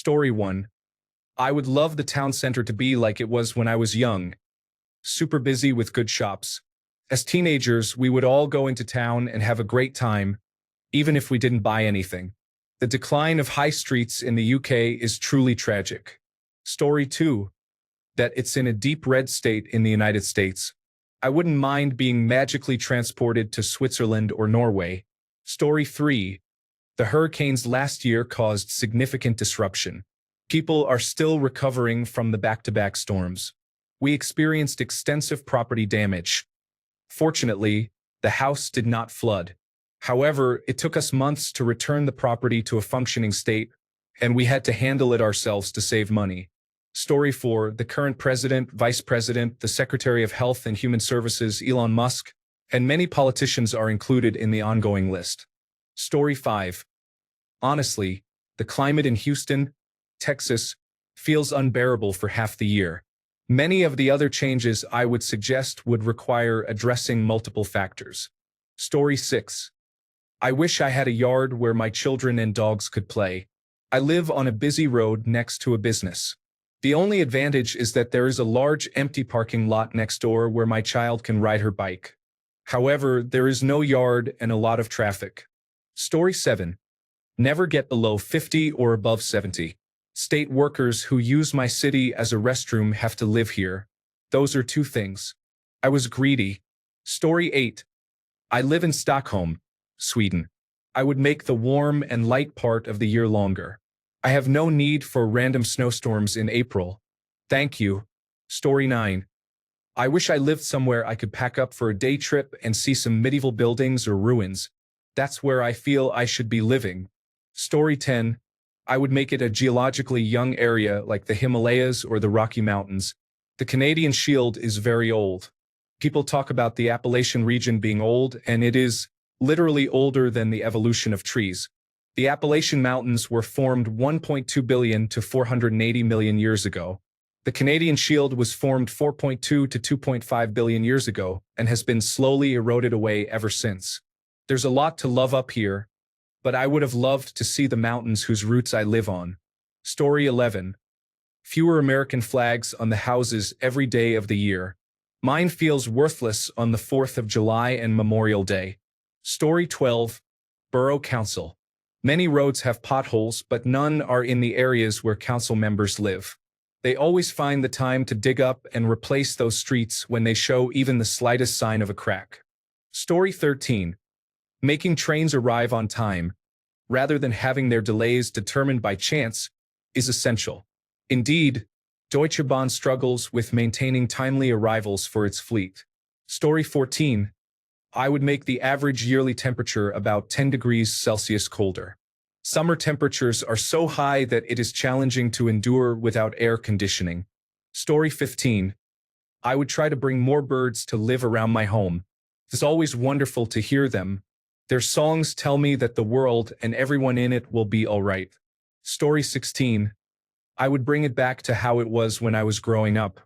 Story 1. I would love the town center to be like it was when I was young, super busy with good shops. As teenagers, we would all go into town and have a great time, even if we didn't buy anything. The decline of high streets in the UK is truly tragic. Story 2. That it's in a deep red state in the United States. I wouldn't mind being magically transported to Switzerland or Norway. Story 3. The hurricanes last year caused significant disruption. People are still recovering from the back-to-back storms. We experienced extensive property damage. Fortunately, the house did not flood. However, it took us months to return the property to a functioning state, and we had to handle it ourselves to save money. Story 4. The current president, vice president, the Secretary of Health and Human Services, Elon Musk, and many politicians are included in the ongoing list. Story 5. Honestly, the climate in Houston, Texas, feels unbearable for half the year. Many of the other changes I would suggest would require addressing multiple factors. Story 6. I wish I had a yard where my children and dogs could play. I live on a busy road next to a business. The only advantage is that there is a large empty parking lot next door where my child can ride her bike. However, there is no yard and a lot of traffic. Story 7. Never get below 50 or above 70. State workers who use my city as a restroom have to live here. Those are two things. I was greedy. Story 8. I live in Stockholm, Sweden. I would make the warm and light part of the year longer. I have no need for random snowstorms in April. Thank you. Story 9. I wish I lived somewhere I could pack up for a day trip and see some medieval buildings or ruins. That's where I feel I should be living. Story 10. I would make it a geologically young area like the Himalayas or the Rocky Mountains. The Canadian Shield is very old. People talk about the Appalachian region being old, and it is literally older than the evolution of trees. The Appalachian Mountains were formed 1.2 billion to 480 million years ago. The Canadian Shield was formed 4.2 to 2.5 billion years ago and has been slowly eroded away ever since. There's a lot to love up here, but I would have loved to see the mountains whose roots I live on. Story 11. Fewer American flags on the houses every day of the year. Mine feels worthless on the 4th of July and Memorial Day. Story 12. Borough Council. Many roads have potholes, but none are in the areas where council members live. They always find the time to dig up and replace those streets when they show even the slightest sign of a crack. Story 13. Making trains arrive on time, rather than having their delays determined by chance, is essential. Indeed, Deutsche Bahn struggles with maintaining timely arrivals for its fleet. Story 14. I would make the average yearly temperature about 10 degrees Celsius colder. Summer temperatures are so high that it is challenging to endure without air conditioning. Story 15. I would try to bring more birds to live around my home. It's always wonderful to hear them. Their songs tell me that the world and everyone in it will be all right. Story 16. I would bring it back to how it was when I was growing up.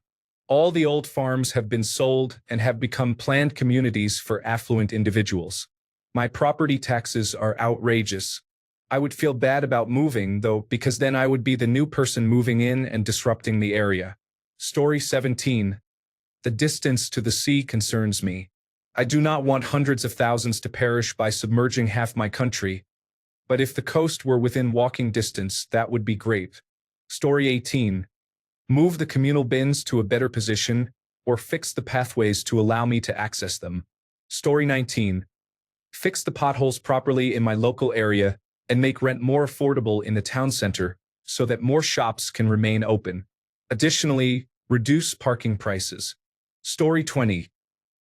All the old farms have been sold and have become planned communities for affluent individuals. My property taxes are outrageous. I would feel bad about moving, though, because then I would be the new person moving in and disrupting the area. Story 17. The distance to the sea concerns me. I do not want hundreds of thousands to perish by submerging half my country, but if the coast were within walking distance, that would be great. Story 18. Move the communal bins to a better position, or fix the pathways to allow me to access them. Story 19. Fix the potholes properly in my local area and make rent more affordable in the town center so that more shops can remain open. Additionally, reduce parking prices. Story 20.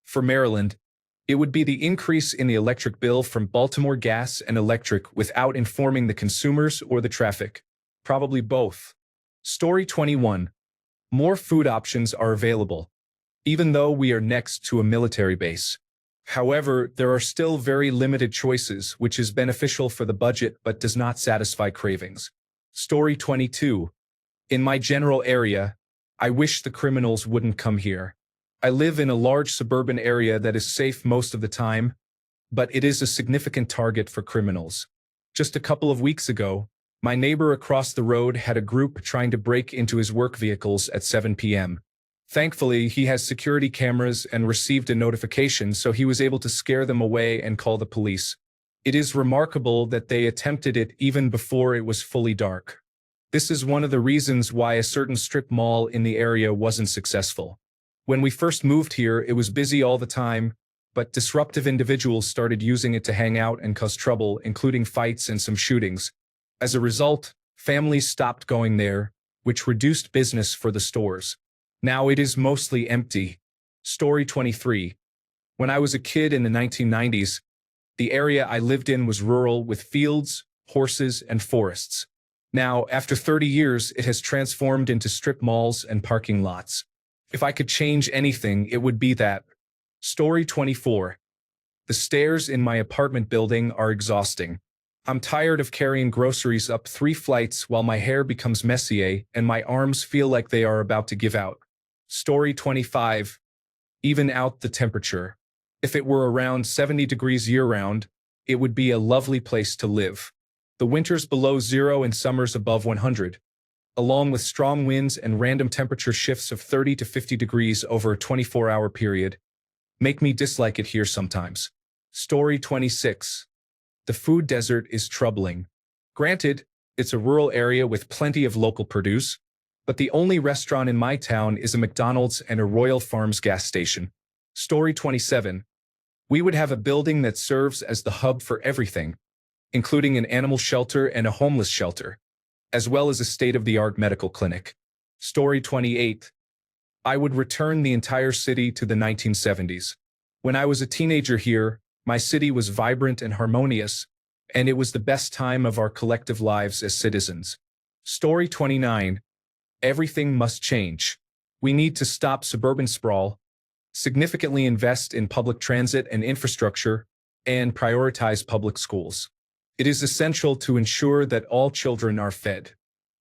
For Maryland, it would be the increase in the electric bill from Baltimore Gas and Electric without informing the consumers or the traffic. Probably both. Story 21. More food options are available, even though we are next to a military base. However, there are still very limited choices, which is beneficial for the budget but does not satisfy cravings. Story 22. In my general area, I wish the criminals wouldn't come here. I live in a large suburban area that is safe most of the time, but it is a significant target for criminals. Just a couple of weeks ago, My neighbor across the road had a group trying to break into his work vehicles at 7 p.m. Thankfully, he has security cameras and received a notification, so he was able to scare them away and call the police. It is remarkable that they attempted it even before it was fully dark. This is one of the reasons why a certain strip mall in the area wasn't successful. When we first moved here, it was busy all the time, but disruptive individuals started using it to hang out and cause trouble, including fights and some shootings. As a result, families stopped going there, which reduced business for the stores. Now it is mostly empty. Story 23. When I was a kid in the 1990s, the area I lived in was rural with fields, horses, and forests. Now, after 30 years, it has transformed into strip malls and parking lots. If I could change anything, it would be that. Story 24. The stairs in my apartment building are exhausting. I'm tired of carrying groceries up 3 flights while my hair becomes messier and my arms feel like they are about to give out. Story 25. Even out the temperature. If it were around 70 degrees year-round, it would be a lovely place to live. The winters below 0 and summers above 100, along with strong winds and random temperature shifts of 30 to 50 degrees over a 24-hour period, make me dislike it here sometimes. Story 26. The food desert is troubling. Granted, it's a rural area with plenty of local produce, but the only restaurant in my town is a McDonald's and a Royal Farms gas station. Story 27. We would have a building that serves as the hub for everything, including an animal shelter and a homeless shelter, as well as a state-of-the-art medical clinic. Story 28. I would return the entire city to the 1970s. When I was a teenager here, my city was vibrant and harmonious, and it was the best time of our collective lives as citizens. Story 29. Everything must change. We need to stop suburban sprawl, significantly invest in public transit and infrastructure, and prioritize public schools. It is essential to ensure that all children are fed.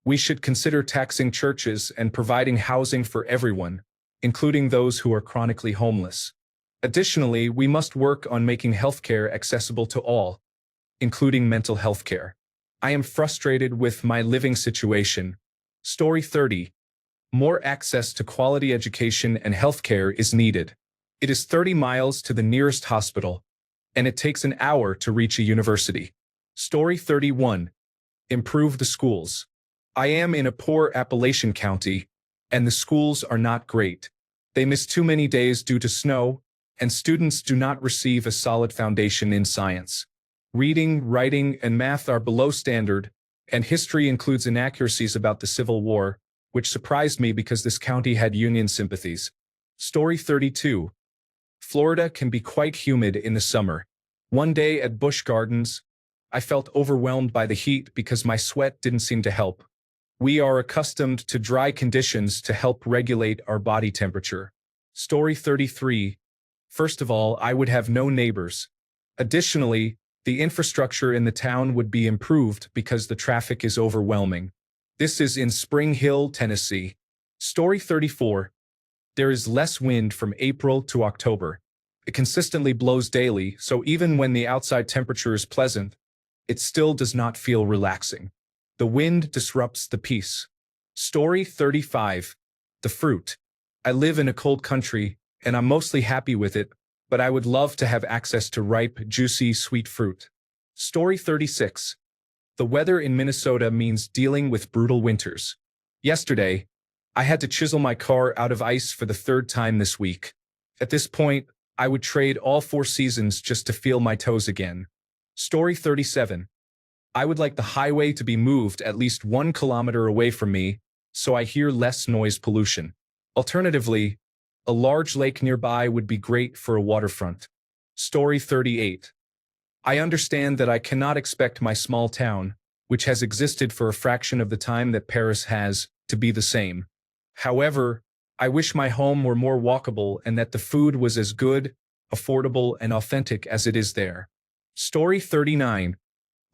We should consider taxing churches and providing housing for everyone, including those who are chronically homeless. Additionally, we must work on making healthcare accessible to all, including mental health care. I am frustrated with my living situation. Story 30. More access to quality education and healthcare is needed. It is 30 miles to the nearest hospital, and it takes an hour to reach a university. Story 31. Improve the schools. I am in a poor Appalachian county, and the schools are not great. They miss too many days due to snow, and students do not receive a solid foundation in science. Reading, writing, and math are below standard, and history includes inaccuracies about the Civil War, which surprised me because this county had Union sympathies. Story 32. Florida can be quite humid in the summer. One day at Busch Gardens, I felt overwhelmed by the heat because my sweat didn't seem to help. We are accustomed to dry conditions to help regulate our body temperature. Story 33. First of all, I would have no neighbors. Additionally, the infrastructure in the town would be improved because the traffic is overwhelming. This is in Spring Hill, Tennessee. Story 34. There is less wind from April to October. It consistently blows daily, so even when the outside temperature is pleasant, it still does not feel relaxing. The wind disrupts the peace. Story 35. The fruit. I live in a cold country, and I'm mostly happy with it, but I would love to have access to ripe, juicy, sweet fruit. Story 36. The weather in Minnesota means dealing with brutal winters. Yesterday, I had to chisel my car out of ice for the 3rd time this week. At this point, I would trade all 4 seasons just to feel my toes again. Story 37. I would like the highway to be moved at least 1 kilometer away from me, so I hear less noise pollution. Alternatively, a large lake nearby would be great for a waterfront. Story 38. I understand that I cannot expect my small town, which has existed for a fraction of the time that Paris has, to be the same. However, I wish my home were more walkable and that the food was as good, affordable, and authentic as it is there. Story 39.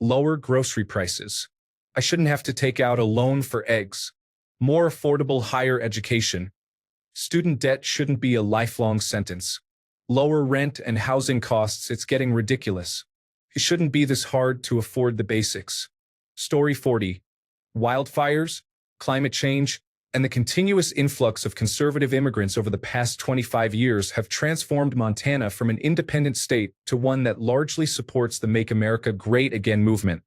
Lower grocery prices. I shouldn't have to take out a loan for eggs. More affordable higher education. Student debt shouldn't be a lifelong sentence. Lower rent and housing costs, it's getting ridiculous. It shouldn't be this hard to afford the basics. Story 40. Wildfires, climate change, and the continuous influx of conservative immigrants over the past 25 years have transformed Montana from an independent state to one that largely supports the Make America Great Again movement,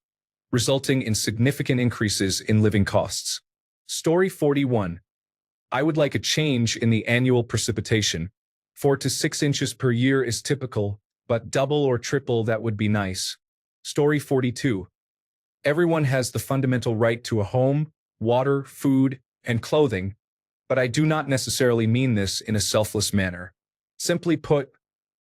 resulting in significant increases in living costs. Story 41. I would like a change in the annual precipitation. 4 to 6 inches per year is typical, but double or triple that would be nice. Story 42. Everyone has the fundamental right to a home, water, food, and clothing, but I do not necessarily mean this in a selfless manner. Simply put,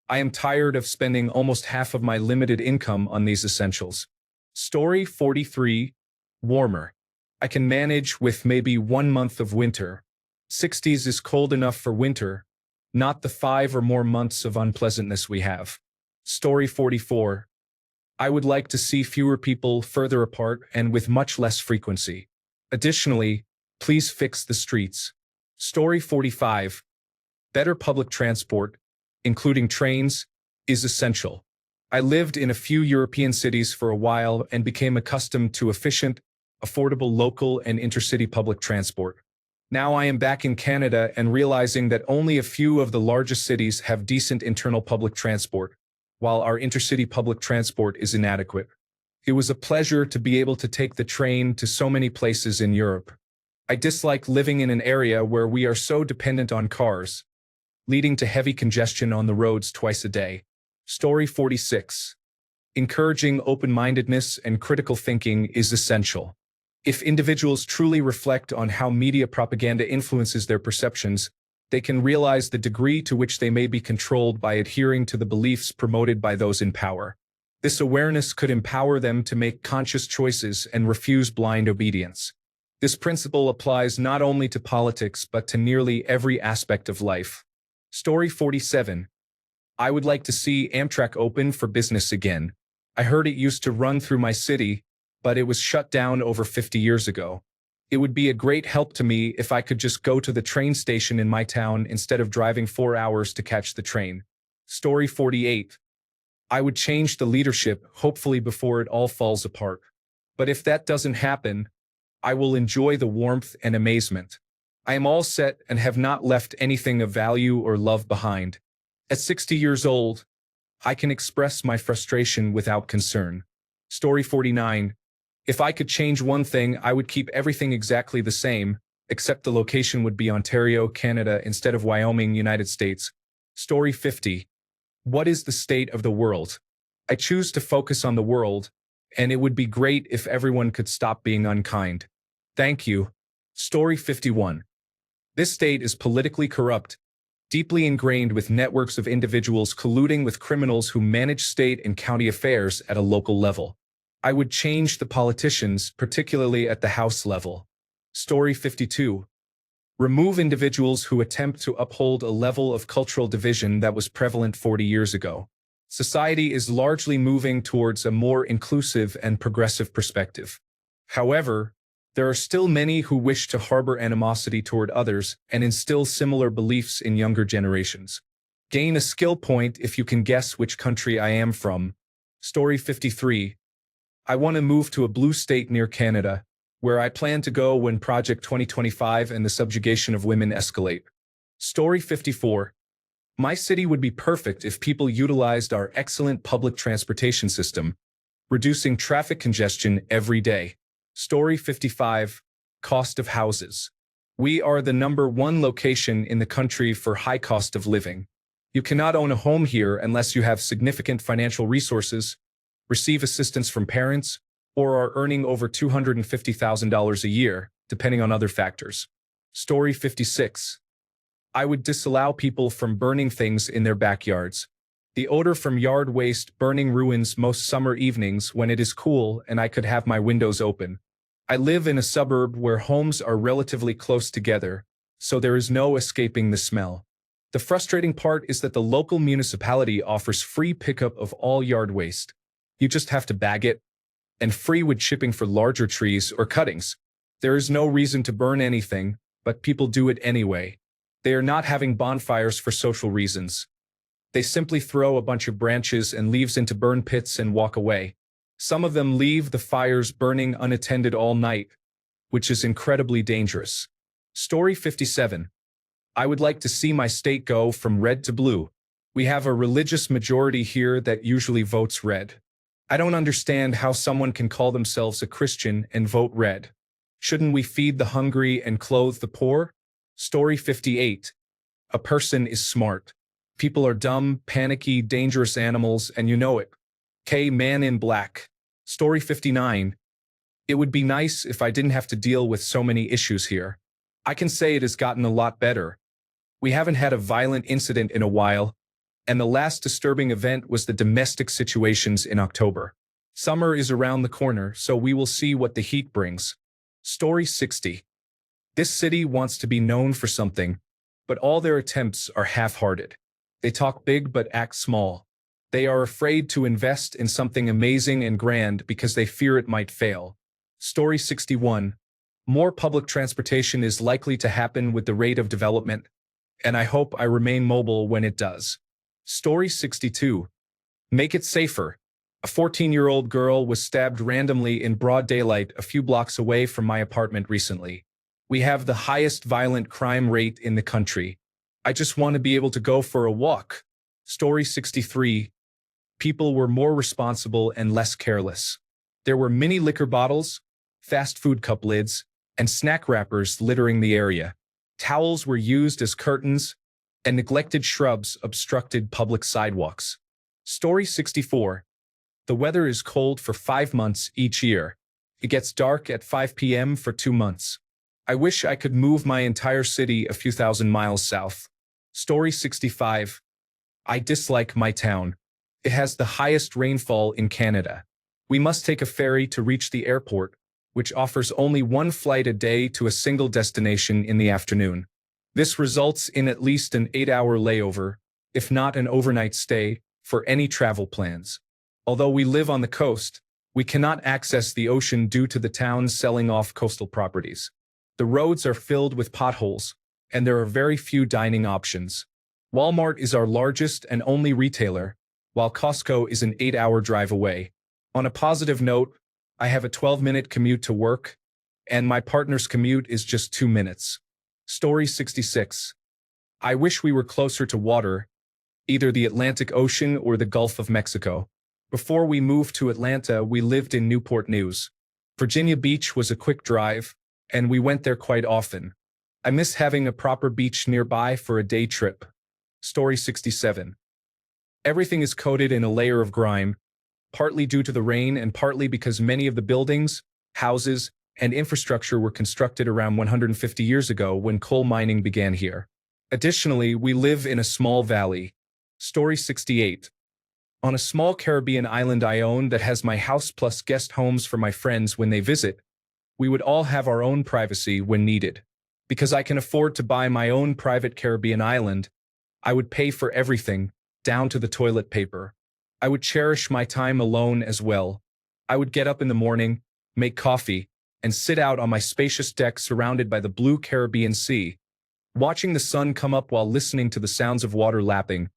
I am tired of spending almost half of my limited income on these essentials. Story 43. Warmer. I can manage with maybe 1 month of winter. 60s is cold enough for winter, not the 5 or more months of unpleasantness we have. Story 44. I would like to see fewer people further apart and with much less frequency. Additionally, please fix the streets. Story 45. Better public transport, including trains, is essential. I lived in a few European cities for a while and became accustomed to efficient, affordable local and intercity public transport. Now I am back in Canada and realizing that only a few of the largest cities have decent internal public transport, while our intercity public transport is inadequate. It was a pleasure to be able to take the train to so many places in Europe. I dislike living in an area where we are so dependent on cars, leading to heavy congestion on the roads twice a day. Story 46. Encouraging open-mindedness and critical thinking is essential. If individuals truly reflect on how media propaganda influences their perceptions, they can realize the degree to which they may be controlled by adhering to the beliefs promoted by those in power. This awareness could empower them to make conscious choices and refuse blind obedience. This principle applies not only to politics but to nearly every aspect of life. Story 47. I would like to see Amtrak open for business again. I heard it used to run through my city, but it was shut down over 50 years ago. It would be a great help to me if I could just go to the train station in my town instead of driving 4 hours to catch the train. Story 48. I would change the leadership, hopefully before it all falls apart. But if that doesn't happen, I will enjoy the warmth and amazement. I am all set and have not left anything of value or love behind. At 60 years old, I can express my frustration without concern. Story 49. If I could change one thing, I would keep everything exactly the same, except the location would be Ontario, Canada, instead of Wyoming, United States. Story 50. What is the state of the world? I choose to focus on the world, and it would be great if everyone could stop being unkind. Thank you. Story 51. This state is politically corrupt, deeply ingrained with networks of individuals colluding with criminals who manage state and county affairs at a local level. I would change the politicians, particularly at the House level. Story 52. Remove individuals who attempt to uphold a level of cultural division that was prevalent 40 years ago. Society is largely moving towards a more inclusive and progressive perspective. However, there are still many who wish to harbor animosity toward others and instill similar beliefs in younger generations. Gain a skill point if you can guess which country I am from. Story 53. I want to move to a blue state near Canada, where I plan to go when Project 2025 and the subjugation of women escalate. Story 54. My city would be perfect if people utilized our excellent public transportation system, reducing traffic congestion every day. Story 55. Cost of houses. We are the #1 location in the country for high cost of living. You cannot own a home here unless you have significant financial resources, receive assistance from parents, or are earning over $250,000 a year, depending on other factors. Story 56. I would disallow people from burning things in their backyards. The odor from yard waste burning ruins most summer evenings when it is cool and I could have my windows open. I live in a suburb where homes are relatively close together, so there is no escaping the smell. The frustrating part is that the local municipality offers free pickup of all yard waste. You just have to bag it, and free wood chipping for larger trees or cuttings. There is no reason to burn anything, but people do it anyway. They are not having bonfires for social reasons. They simply throw a bunch of branches and leaves into burn pits and walk away. Some of them leave the fires burning unattended all night, which is incredibly dangerous. Story 57. I would like to see my state go from red to blue. We have a religious majority here that usually votes red. I don't understand how someone can call themselves a Christian and vote red. Shouldn't we feed the hungry and clothe the poor? Story 58. A person is smart. People are dumb, panicky, dangerous animals, and you know it. Man in Black. Story 59. It would be nice if I didn't have to deal with so many issues here. I can say it has gotten a lot better. We haven't had a violent incident in a while, and the last disturbing event was the domestic situations in October. Summer is around the corner, so we will see what the heat brings. Story 60. This city wants to be known for something, but all their attempts are half-hearted. They talk big but act small. They are afraid to invest in something amazing and grand because they fear it might fail. Story 61. More public transportation is likely to happen with the rate of development, and I hope I remain mobile when it does. Story 62. Make it safer. A 14-year-old girl was stabbed randomly in broad daylight a few blocks away from my apartment recently. We have the highest violent crime rate in the country. I just want to be able to go for a walk. Story 63. People were more responsible and less careless. There were mini liquor bottles, fast food cup lids, and snack wrappers littering the area. Towels were used as curtains, and neglected shrubs obstructed public sidewalks. Story 64. The weather is cold for 5 months each year. It gets dark at 5 p.m. for 2 months. I wish I could move my entire city a few thousand miles south. Story 65. I dislike my town. It has the highest rainfall in Canada. We must take a ferry to reach the airport, which offers only one flight a day to a single destination in the afternoon. This results in at least an 8-hour layover, if not an overnight stay, for any travel plans. Although we live on the coast, we cannot access the ocean due to the towns selling off coastal properties. The roads are filled with potholes, and there are very few dining options. Walmart is our largest and only retailer, while Costco is an 8-hour drive away. On a positive note, I have a 12-minute commute to work, and my partner's commute is just 2 minutes. Story 66. I wish we were closer to water, either the Atlantic Ocean or the Gulf of Mexico. Before we moved to Atlanta, we lived in Newport News. Virginia Beach was a quick drive, and we went there quite often. I miss having a proper beach nearby for a day trip. Story 67. Everything is coated in a layer of grime, partly due to the rain and partly because many of the buildings, houses, and infrastructure were constructed around 150 years ago when coal mining began here. Additionally, we live in a small valley. Story 68. On a small Caribbean island I own that has my house plus guest homes for my friends when they visit, we would all have our own privacy when needed. Because I can afford to buy my own private Caribbean island, I would pay for everything, down to the toilet paper. I would cherish my time alone as well. I would get up in the morning, make coffee, and sit out on my spacious deck surrounded by the blue Caribbean Sea, watching the sun come up while listening to the sounds of water lapping,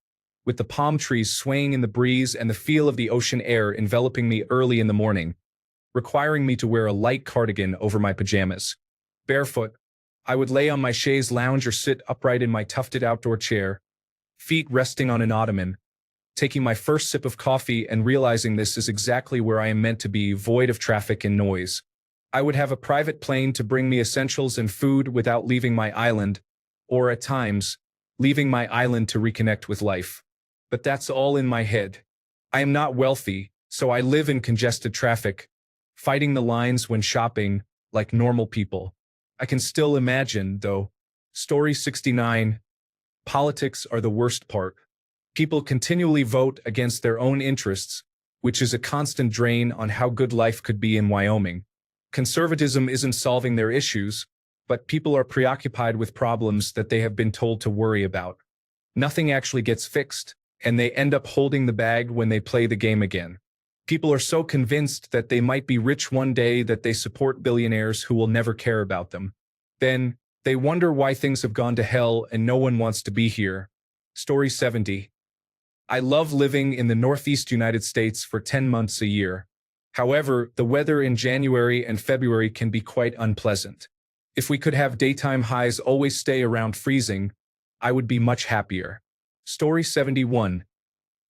with the palm trees swaying in the breeze and the feel of the ocean air enveloping me early in the morning, requiring me to wear a light cardigan over my pajamas. Barefoot, I would lay on my chaise lounge or sit upright in my tufted outdoor chair, feet resting on an ottoman, taking my first sip of coffee and realizing this is exactly where I am meant to be, void of traffic and noise. I would have a private plane to bring me essentials and food without leaving my island, or at times, leaving my island to reconnect with life. But that's all in my head. I am not wealthy, so I live in congested traffic, fighting the lines when shopping, like normal people. I can still imagine, though. Story 69. Politics are the worst part. People continually vote against their own interests, which is a constant drain on how good life could be in Wyoming. Conservatism isn't solving their issues, but people are preoccupied with problems that they have been told to worry about. Nothing actually gets fixed, and they end up holding the bag when they play the game again. People are so convinced that they might be rich one day that they support billionaires who will never care about them. Then, they wonder why things have gone to hell and no one wants to be here. Story 70. I love living in the Northeast United States for 10 months a year. However, the weather in January and February can be quite unpleasant. If we could have daytime highs always stay around freezing, I would be much happier. Story 71.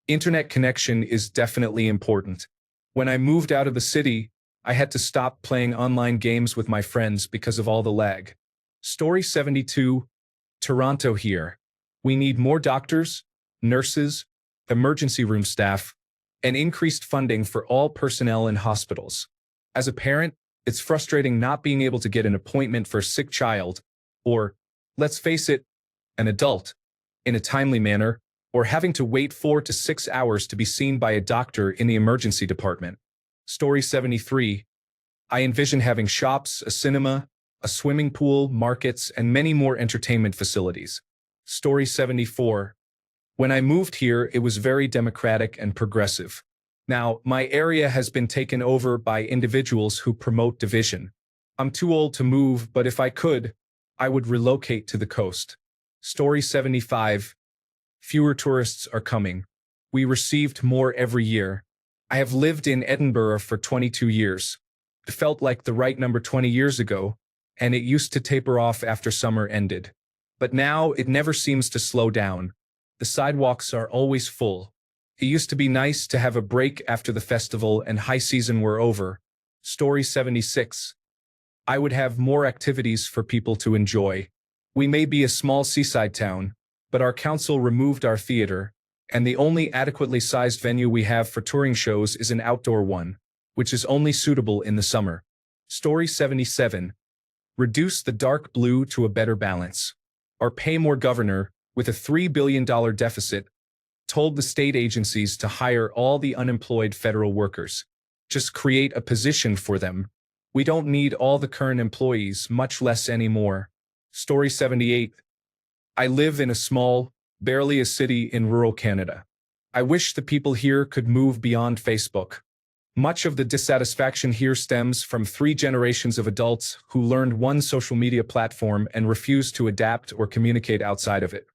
Internet connection is definitely important. When I moved out of the city, I had to stop playing online games with my friends because of all the lag. Story 72. Toronto here. We need more doctors, nurses, emergency room staff, and increased funding for all personnel in hospitals. As a parent, it's frustrating not being able to get an appointment for a sick child, or, let's face it, an adult, in a timely manner, or having to wait 4 to 6 hours to be seen by a doctor in the emergency department. Story 73. I envision having shops, a cinema, a swimming pool, markets, and many more entertainment facilities. Story 74. When I moved here, it was very democratic and progressive. Now, my area has been taken over by individuals who promote division. I'm too old to move, but if I could, I would relocate to the coast. Story 75. Fewer tourists are coming. We received more every year. I have lived in Edinburgh for 22 years. It felt like the right number 20 years ago, and it used to taper off after summer ended. But now it never seems to slow down. The sidewalks are always full. It used to be nice to have a break after the festival and high season were over. Story 76. I would have more activities for people to enjoy. We may be a small seaside town, but our council removed our theater, and the only adequately sized venue we have for touring shows is an outdoor one, which is only suitable in the summer. Story 77. Reduce the dark blue to a better balance. Our pay more governor, with a $3 billion deficit, told the state agencies to hire all the unemployed federal workers. Just create a position for them. We don't need all the current employees, much less anymore. Story 78. I live in a small, barely a city in rural Canada. I wish the people here could move beyond Facebook. Much of the dissatisfaction here stems from 3 generations of adults who learned one social media platform and refused to adapt or communicate outside of it.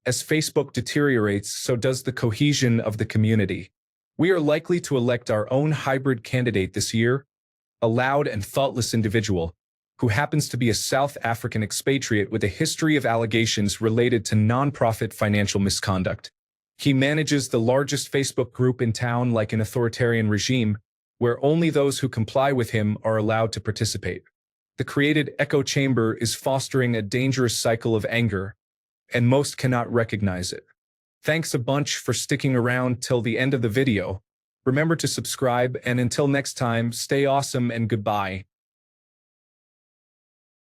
As Facebook deteriorates, so does the cohesion of the community. We are likely to elect our own hybrid candidate this year, a loud and thoughtless individual who happens to be a South African expatriate with a history of allegations related to nonprofit financial misconduct. He manages the largest Facebook group in town like an authoritarian regime, where only those who comply with him are allowed to participate. The created echo chamber is fostering a dangerous cycle of anger, and most cannot recognize it. Thanks a bunch for sticking around till the end of the video. Remember to subscribe, and until next time, stay awesome and goodbye.